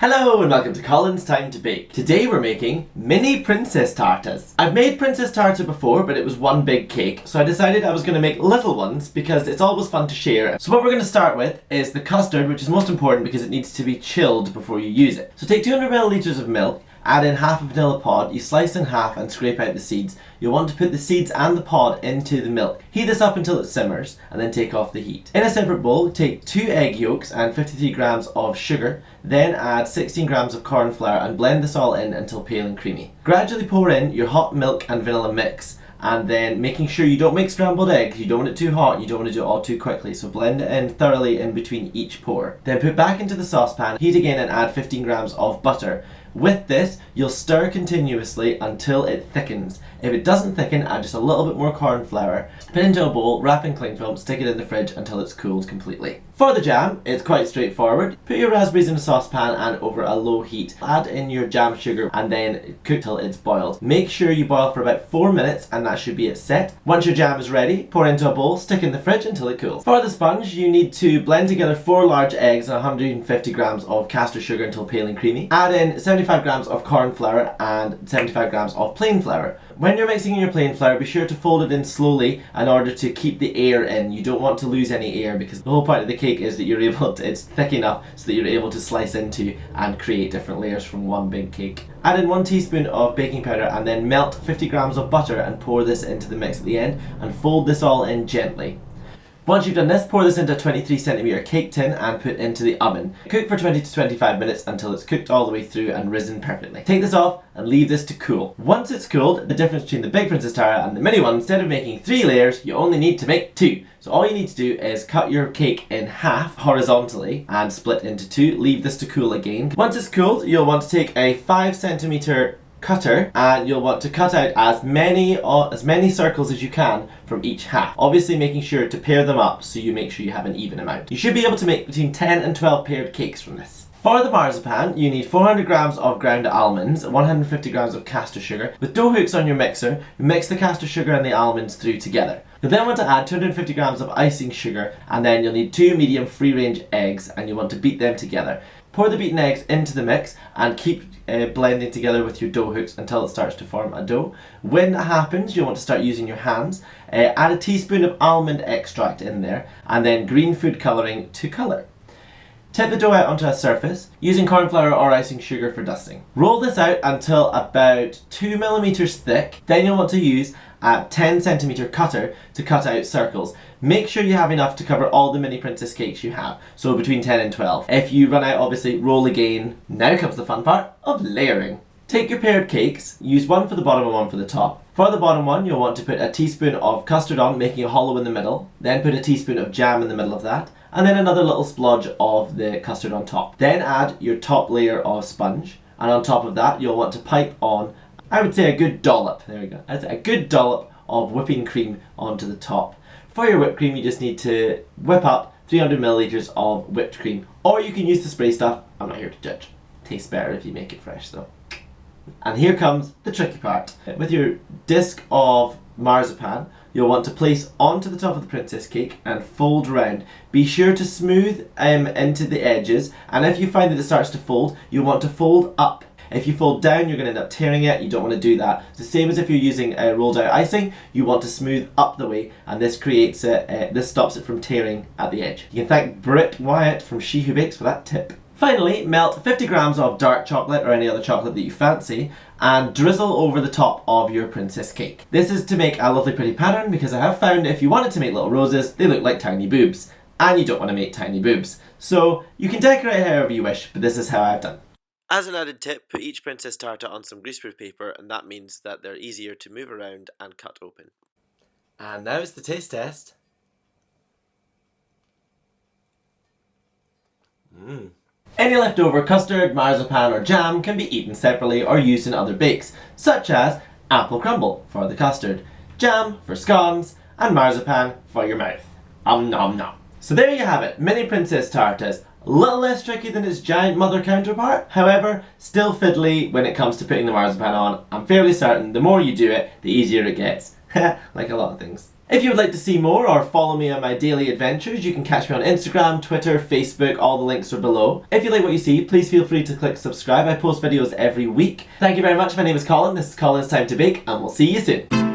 Hello and welcome to Colins Time to Bake. Today we're making mini Prinsesstårtas. I've made Prinsesstårta before, but it was one big cake, so I decided I was going to make little ones because it's always fun to share. So what we're going to start with is the custard, which is most important because it needs to be chilled before you use it. So take 200 milliliters of milk, add in half a vanilla pod, you slice in half and scrape out the seeds. You'll want to put the seeds and the pod into the milk. Heat this up until it simmers and then take off the heat. In a separate bowl, take 2 egg yolks and 53 grams of sugar, then add 16 grams of corn flour and blend this all in until pale and creamy. Gradually pour in your hot milk and vanilla mix, and then making sure you don't make scrambled eggs, you don't want it too hot, you don't want to do it all too quickly, so blend it in thoroughly in between each pour. Then put back into the saucepan, heat again and add 15 grams of butter. With this, you'll stir continuously until it thickens. If it doesn't thicken, add just a little bit more corn flour. Put it into a bowl, wrap in cling film, stick it in the fridge until it's cooled completely. For the jam, it's quite straightforward. Put your raspberries in a saucepan and over a low heat. Add in your jam sugar and then cook till it's boiled. Make sure you boil for about 4 minutes and that should be it set. Once your jam is ready, pour into a bowl, stick in the fridge until it cools. For the sponge, you need to blend together 4 large eggs and 150 grams of caster sugar until pale and creamy. Add in 75 grams of corn flour and 75 grams of plain flour. When you're mixing in your plain flour, be sure to fold it in slowly in order to keep the air in. You don't want to lose any air because the whole point of the cake is that you're able to, it's thick enough so that you're able to slice into and create different layers from one big cake. Add in 1 teaspoon of baking powder and then melt 50 grams of butter and pour this into the mix at the end and fold this all in gently. Once you've done this, pour this into a 23cm cake tin and put into the oven. Cook for 20 to 25 minutes until it's cooked all the way through and risen perfectly. Take this off and leave this to cool. Once it's cooled, the difference between the big Prinsesstårta and the mini one, instead of making 3 layers, you only need to make 2. So all you need to do is cut your cake in half horizontally and split into 2. Leave this to cool again. Once it's cooled, you'll want to take a 5cm cutter and you'll want to cut out as many circles as you can from each half, obviously making sure to pair them up so you make sure you have an even amount. You should be able to make between 10 and 12 paired cakes from this. For the marzipan, you need 400 grams of ground almonds, 150 grams of caster sugar. With dough hooks on your mixer, mix the caster sugar and the almonds through together. You'll then want to add 250 grams of icing sugar and then you'll need 2 medium free-range eggs and you want to beat them together. Pour the beaten eggs into the mix and keep blending together with your dough hooks until it starts to form a dough. When that happens, you'll want to start using your hands. Add a teaspoon of almond extract in there and then green food colouring to colour. Tip the dough out onto a surface, using corn flour or icing sugar for dusting. Roll this out until about 2 millimeters thick. Then you'll want to use a 10cm cutter to cut out circles. Make sure you have enough to cover all the mini princess cakes you have, so between 10 and 12. If you run out, obviously roll again. Now comes the fun part of layering. Take your paired cakes, use one for the bottom and one for the top. For the bottom one, you'll want to put a teaspoon of custard on, making a hollow in the middle. Then put a teaspoon of jam in the middle of that. And then another little splodge of the custard on top. Then add your top layer of sponge. And on top of that, you'll want to pipe on, I would say a good dollop, there we go. I'd say a good dollop of whipping cream onto the top. For your whipped cream, you just need to whip up 300 milliliters of whipped cream. Or you can use the spray stuff, I'm not here to judge. Tastes better if you make it fresh though. And here comes the tricky part. With your disc of marzipan, you'll want to place onto the top of the princess cake and fold round. Be sure to smooth into the edges, and if you find that it starts to fold, you'll want to fold up. If you fold down, you're going to end up tearing it. You don't want to do that. It's the same as if you're using rolled out icing. You want to smooth up the way, and this creates this stops it from tearing at the edge. You can thank Britt Wyatt from She Who Bakes for that tip. Finally, melt 50 grams of dark chocolate or any other chocolate that you fancy and drizzle over the top of your princess cake. This is to make a lovely pretty pattern because I have found if you wanted to make little roses, they look like tiny boobs. And you don't want to make tiny boobs. So you can decorate however you wish, but this is how I've done. As an added tip, put each Prinsesstårta on some greaseproof paper and that means that they're easier to move around and cut open. And now it's the taste test. Any leftover custard, marzipan or jam can be eaten separately or used in other bakes, such as apple crumble for the custard, jam for scones and marzipan for your mouth. Nom nom. So there you have it, mini Prinsesstårtas. A little less tricky than its giant mother counterpart, however, still fiddly when it comes to putting the marzipan on. I'm fairly certain the more you do it, the easier it gets. Like a lot of things. If you would like to see more or follow me on my daily adventures, you can catch me on Instagram, Twitter, Facebook, all the links are below. If you like what you see, please feel free to click subscribe. I post videos every week. Thank you very much. My name is Colin. This is Colin's Time to Bake, and we'll see you soon.